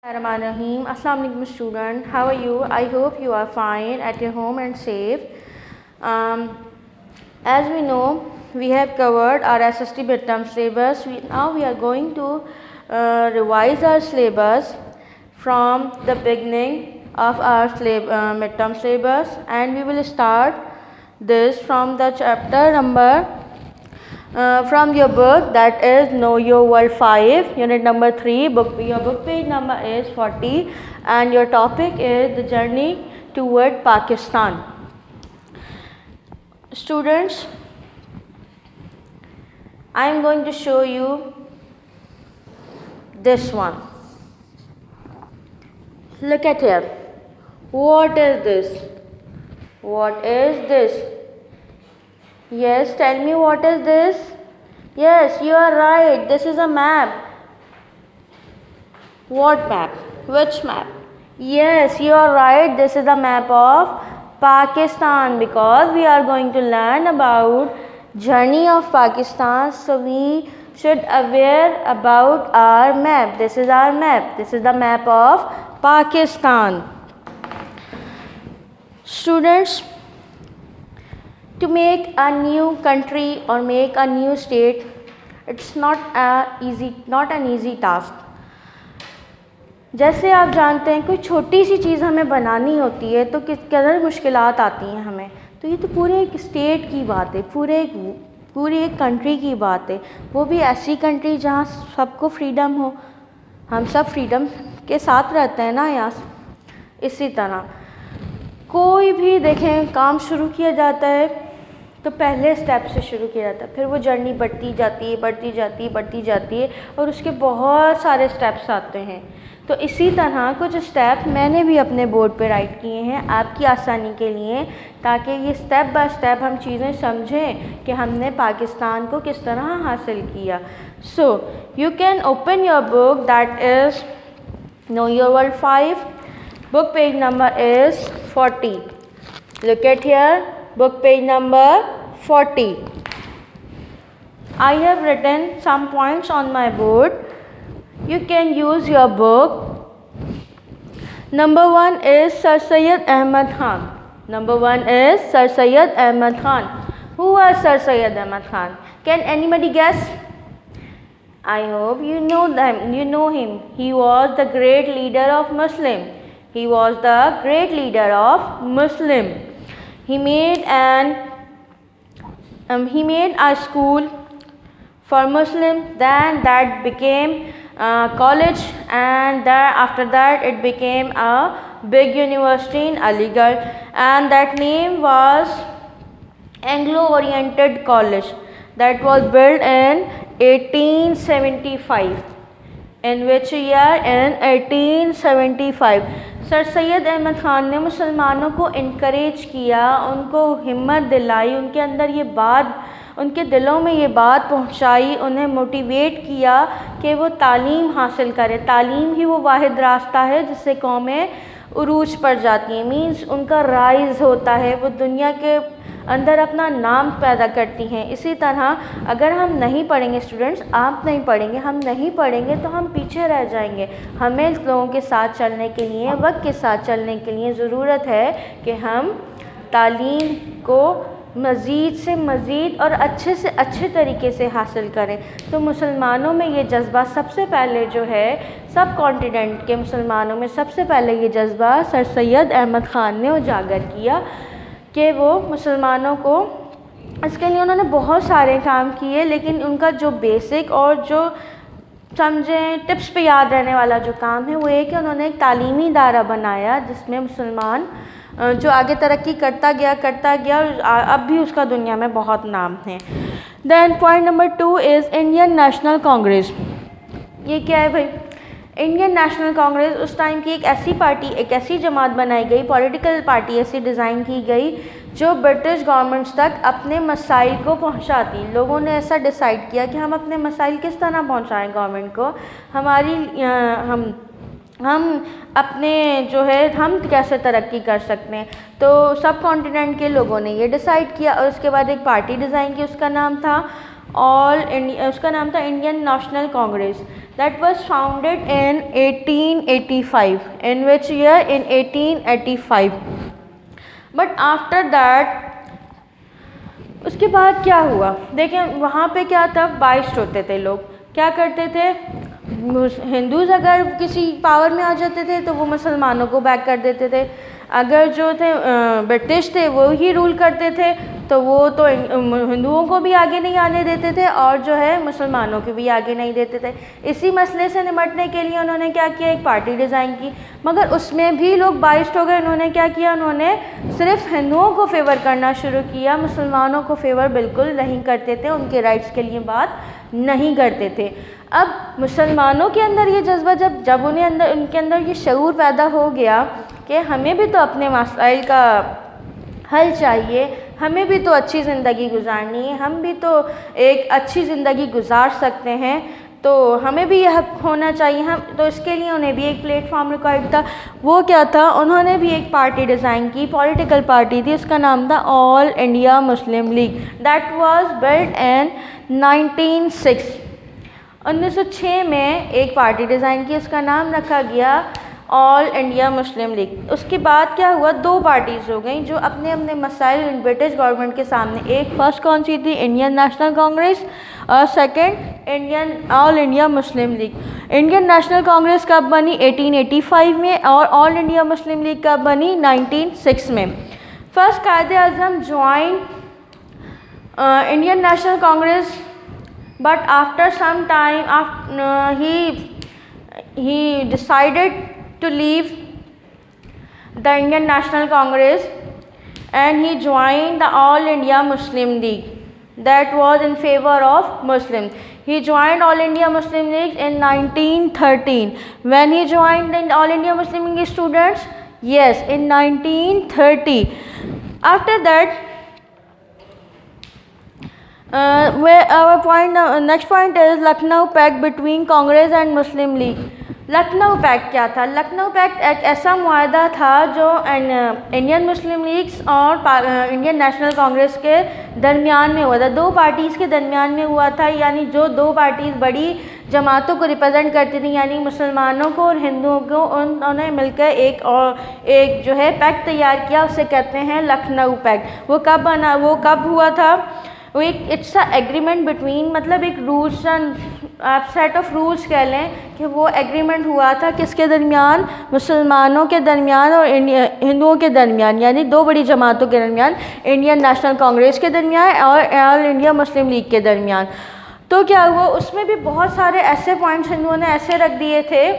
Bismillahirrahmanirrahim. Assalamu alaikum student. How are you? I hope you are fine at your home and safe. As we know, we have covered our SST midterm syllabus. Now we are going to revise our syllabus from the beginning of our midterm syllabus, and we will start this from the chapter number from your book, that is Know Your World 5, unit number 3. Your book page number is 40 and your topic is the journey toward Pakistan. Students, I am going to show you this one. Look at here. What is this? What is this? Yes, tell me, what is this? Yes, you are right. This is a map. What map? Which map? Yes, you are right. This is the map of Pakistan, because we are going to learn about journey of Pakistan. So we should aware about our map. This is our map. This is the map of Pakistan. Students, to make a new country or make a new state, it's not an easy task. जैसे आप जानते हैं, कोई छोटी सी चीज़ हमें बनानी होती है तो किस कदर मुश्किलात आती हैं हमें। तो ये तो पूरे एक स्टेट की बात है, पूरी एक कंट्री की बात है, वो भी ऐसी कंट्री जहाँ सबको फ्रीडम हो। हम सब फ्रीडम के साथ रहते हैं ना यहाँ। इसी तरह कोई भी देखें काम शुरू किया जाता है तो पहले स्टेप से शुरू किया जाता है, फिर वो जर्नी बढ़ती जाती है और उसके बहुत सारे स्टेप्स आते हैं। तो इसी तरह कुछ स्टेप मैंने भी अपने बोर्ड पे राइट किए हैं आपकी आसानी के लिए, ताकि ये स्टेप बाय स्टेप हम चीज़ें समझें कि हमने पाकिस्तान को किस तरह हासिल किया। So you can open your book, that is know your world 5. Book page number is 40. Look at here, book page number 40. I have written some points on my board. You can use your book. Number 1 is Sir Syed Ahmad Khan. Number 1 is Sir Syed Ahmad Khan. Who was Sir Syed Ahmad Khan? Can anybody guess? I hope you know them. You know him. He was the great leader of Muslim. He was the great leader of Muslim. He made a school for Muslim. Then that became college, and after that it became a big university in Aligarh, and that name was Anglo-Oriented College. That was built in 1875. In which year? In 1875. Sir Syed Ahmad Khan ने मुसलमानों को encourage किया, उनको हिम्मत दिलाई, उनके अंदर ये बात, उनके दिलों में ये बात पहुंचाई, उन्हें मोटिवेट किया कि वो तालीम हासिल करें। तालीम ही वो वाहिद रास्ता है जिससे कौमें उरूज पर जाती हैं, मीन्स उनका राइज़ होता है, वो दुनिया के अंदर अपना नाम पैदा करती हैं। इसी तरह अगर हम नहीं पढ़ेंगे स्टूडेंट्स, आप नहीं पढ़ेंगे, हम नहीं पढ़ेंगे तो हम पीछे रह जाएंगे। हमें लोगों के साथ चलने के लिए, वक्त के साथ चलने के लिए ज़रूरत है कि हम तालीम को मज़ीद से मज़ीद और अच्छे से अच्छे तरीके से हासिल करें। तो मुसलमानों में ये जज्बा सबसे पहले जो है, सब कॉन्टिनेंट के मुसलमानों में सबसे पहले ये जज्बा सर सैयद अहमद ख़ान ने उजागर किया कि वो मुसलमानों को, इसके लिए उन्होंने बहुत सारे काम किए, लेकिन उनका जो बेसिक और जो समझें टिप्स पे याद रहने वाला जो काम है वो ये कि उन्होंने एक तालीमी इदारा बनाया जिसमें मुसलमान जो आगे तरक्की करता गया और अब भी उसका दुनिया में बहुत नाम है। Then point number 2 is Indian National Congress. ये क्या है भाई? इंडियन नेशनल कांग्रेस उस टाइम की एक ऐसी पार्टी, एक ऐसी जमात बनाई गई, पॉलिटिकल पार्टी ऐसी डिज़ाइन की गई जो ब्रिटिश गवर्नमेंट्स तक अपने मसाइल को पहुंचाती। लोगों ने ऐसा डिसाइड किया कि हम अपने मसाइल किस तरह पहुंचाएं गवर्नमेंट को, हम अपने जो है हम कैसे तरक्की कर सकते हैं। तो सब कॉन्टिनेंट के लोगों ने ये डिसाइड किया और उसके बाद एक पार्टी डिज़ाइन की, उसका नाम था Indian National Congress. that was founded in 1885. In which year? In 1885. But after that, उसके बाद क्या हुआ? देखिए वहाँ पे क्या था, बाइस्ट होते थे लोग, क्या करते थे, हिंदूज़ अगर किसी पावर में आ जाते थे तो वो मुसलमानों को बैक कर देते थे, अगर जो थे ब्रिटिश थे वो ही रूल करते थे तो वो तो हिंदुओं को भी आगे नहीं आने देते थे और जो है मुसलमानों को भी आगे नहीं देते थे। इसी मसले से निपटने के लिए उन्होंने क्या किया, एक पार्टी डिज़ाइन की, मगर उसमें भी लोग बाइस्ड हो गए। उन्होंने क्या किया, उन्होंने सिर्फ हिंदुओं को फेवर करना शुरू किया, मुसलमानों को फेवर बिल्कुल नहीं करते थे, उनके राइट्स के लिए बात नहीं करते थे। अब मुसलमानों के अंदर ये जज्बा जब उनके अंदर ये शऊर पैदा हो गया कि हमें भी तो अपने मसाइल का हल चाहिए, हमें भी तो अच्छी ज़िंदगी गुजारनी है, हम भी तो एक अच्छी ज़िंदगी गुजार सकते हैं, तो हमें भी यह हक होना चाहिए। हम तो इसके लिए उन्हें भी एक प्लेटफॉर्म रिक्वायर्ड था। वो क्या था, उन्होंने भी एक पार्टी डिज़ाइन की, पॉलिटिकल पार्टी थी, उसका नाम था all India Muslim league. That was built in 1906 में एक पार्टी डिज़ाइन की, उसका नाम रखा गया ऑल इंडिया मुस्लिम लीग। उसके बाद क्या हुआ, दो पार्टीज़ हो गई जो अपने अपने मसाइल ब्रिटिश गवर्नमेंट के सामने, एक फर्स्ट कौन सी थी, इंडियन नेशनल कांग्रेस, और second Indian all India Muslim league. Indian National Congress कब बनी, 1885 में, और ऑल इंडिया मुस्लिम लीग कब बनी, 1906 में। First Quaid-e Azam join Indian National Congress, but after some time he decided to leave the Indian National Congress and he joined the All India Muslim League that was in favor of Muslims. He joined All India Muslim League in 1913. When he joined the All India Muslim League students? Yes, in 1930. After that, where our point next point is Lucknow Pact between Congress and Muslim League. Lucknow pact क्या था? Lucknow pact एक ऐसा मुआहदा था जो Indian Muslim leagues और Indian National Congress के दरमियान में हुआ था, दो पार्टीज़ के दरमियान में हुआ था, यानी जो दो पार्टीज़ बड़ी जमातों को रिप्रेजेंट करती थी, यानी मुसलमानों को और हिंदुओं को, उन्होंने मिलकर एक जो है पैक्ट तैयार किया, उसे कहते हैं लखनऊ पैक्ट। वो कब बना, वो कब हुआ था? वो एक इट्स अ एग्रीमेंट बिटवीन, मतलब एक रूल्स एंड आप सेट ऑफ रूल्स कह लें कि वो एग्रीमेंट हुआ था किसके दरमियान, मुसलमानों के दरमियान और हिंदुओं के दरमियान, यानी दो बड़ी जमातों के दरमियान, इंडियन नेशनल कांग्रेस के दरमियान और ऑल इंडिया मुस्लिम लीग के दरमियान। तो क्या हुआ, उसमें भी बहुत सारे ऐसे पॉइंट्स हिंदुओं ने ऐसे रख दिए थे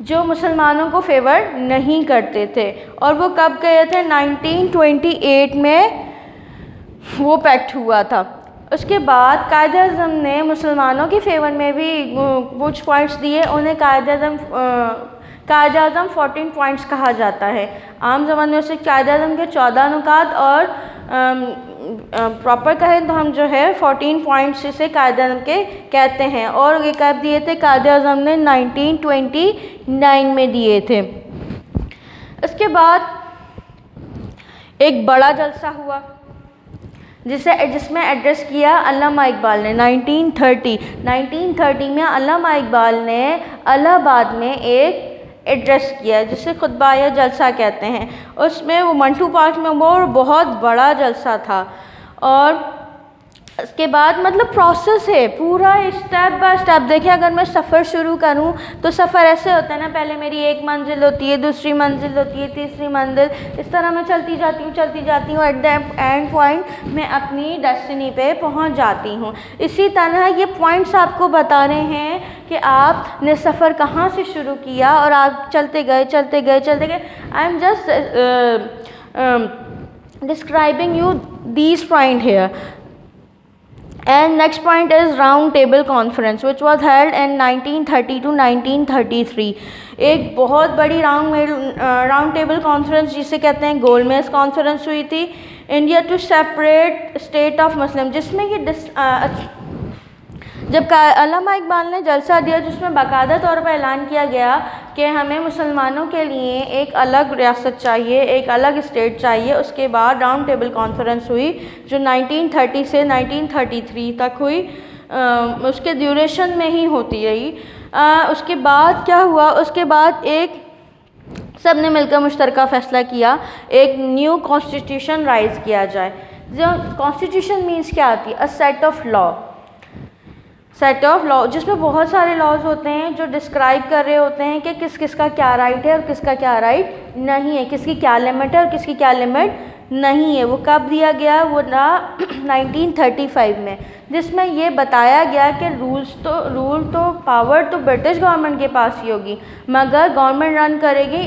जो मुसलमानों को फेवर नहीं करते थे, और वो कब गए थे, 1928 में वो पैक्ट हुआ था। उसके बाद कायदे आज़म ने मुसलमानों के फेवर में भी कुछ पॉइंट्स दिए, उन्हें कायदे आज़म 14 पॉइंट्स कहा जाता है। आम ज़माने में उसे कायदे आज़म के 14 नुकात और प्रॉपर कहें तो हम जो है 14 पॉइंट्स इसे कायदे आज़म के कहते हैं, और ये कब दिए थे, कायदे आज़म ने 1929 में दिए थे। इसके बाद एक बड़ा जलसा हुआ जिसमें एड्रेस किया अल्लामा इकबाल ने 1930 में अल्लामा इकबाल ने इलाहाबाद में एक एड्रेस किया जिसे खुतबा या जलसा कहते हैं। उसमें वो मंटू पार्क में वो बहुत बड़ा जलसा था, और इसके बाद मतलब प्रोसेस है पूरा स्टेप बाय स्टेप। देखिए अगर मैं सफ़र शुरू करूं तो सफ़र ऐसे होता है ना, पहले मेरी एक मंजिल होती है, दूसरी मंजिल होती है, तीसरी मंजिल, इस तरह मैं चलती जाती हूँ, एट द एंड पॉइंट मैं अपनी डेस्टिनी पे पहुँच जाती हूँ। इसी तरह ये पॉइंट्स आपको बता रहे हैं कि आपने सफ़र कहाँ से शुरू किया और आप चलते गए। I am just describing you these point here. And next point is Round Table Conference which was held in 1930 to 1933। एक बहुत बड़ी राउंड टेबल कॉन्फ्रेंस जिसे कहते हैं गोलमेज कॉन्फ्रेंस हुई थी, India to separate state of Muslim, जिसमें कि जब अल्लामा इकबाल ने जलसा दिया जिसमें बाकायदा तौर पर ऐलान किया गया कि हमें मुसलमानों के लिए एक अलग रियासत चाहिए, एक अलग स्टेट चाहिए। उसके बाद राउंड टेबल कॉन्फ्रेंस हुई जो 1930 से 1933 तक हुई। उसके ड्यूरेशन में ही होती रही। उसके बाद क्या हुआ, उसके बाद एक सब ने मिलकर मुश्तरका फ़ैसला किया एक न्यू कॉन्स्टिट्यूशन राइज़ किया जाए। जो कॉन्स्टिट्यूशन मीन्स क्या आती है, अ सेट ऑफ लॉ जिसमें बहुत सारे लॉज होते हैं जो डिस्क्राइब कर रहे होते हैं कि किस किस का क्या राइट है और किसका क्या राइट नहीं है, किसकी क्या लिमिट है और किसकी क्या लिमिट नहीं है। वो कब दिया गया, वो ना 1935 में, जिसमें ये बताया गया कि रूल तो पावर तो ब्रिटिश गवर्नमेंट के पास ही होगी, मगर गवर्नमेंट रन करेगी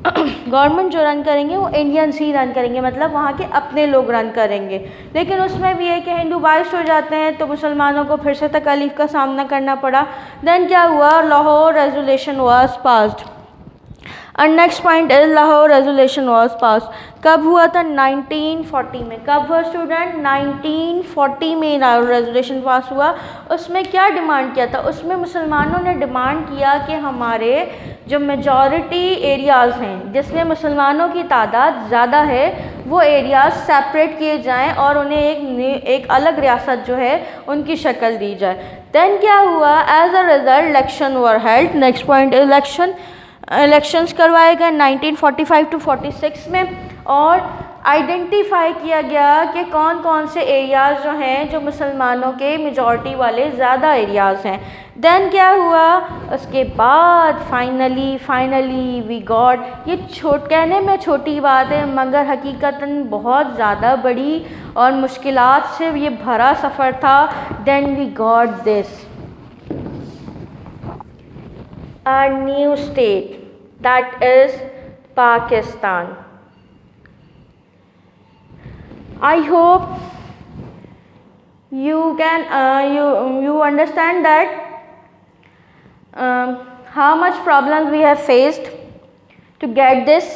गवर्नमेंट जो रन करेंगे वो इंडियंस ही रन करेंगे, मतलब वहाँ के अपने लोग रन करेंगे। लेकिन उसमें भी है कि हिंदू बाइस हो जाते हैं तो मुसलमानों को फिर से तकलीफ़ का सामना करना पड़ा। देन क्या हुआ, Lahore resolution was passed. And next point is Lahore resolution was pass. कब हुआ था, 1940 में। कब हुआ स्टूडेंट, 1940 में लाहौर रेजोल्यूशन पास हुआ। उसमें क्या डिमांड किया था, उसमें मुसलमानों ने डिमांड किया कि हमारे जो मेजॉरिटी एरियाज़ हैं जिसमें मुसलमानों की तादाद ज़्यादा है वो एरियाज़ सेपरेट किए जाएं और उन्हें एक अलग रियासत जो है उनकी शक्ल दी जाए। देन क्या हुआ, as a result election were held. Next point elections करवाए गए 1945 टू 46 में, और आइडेंटिफाई किया गया कि कौन कौन से एरियाज़ जो हैं जो मुसलमानों के मेजॉरिटी वाले ज़्यादा एरियाज़ हैं। देन क्या हुआ, उसके बाद फाइनली वी गॉट, ये कहने में छोटी बात है मगर हकीकतन बहुत ज़्यादा बड़ी और मुश्किलात से ये भरा सफ़र था। Then we got this a new state, that is Pakistan. I hope you can you understand that how much problems we have faced to get this,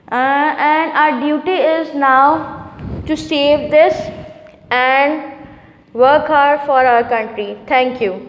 and our duty is now to save this and work hard for our country. Thank you.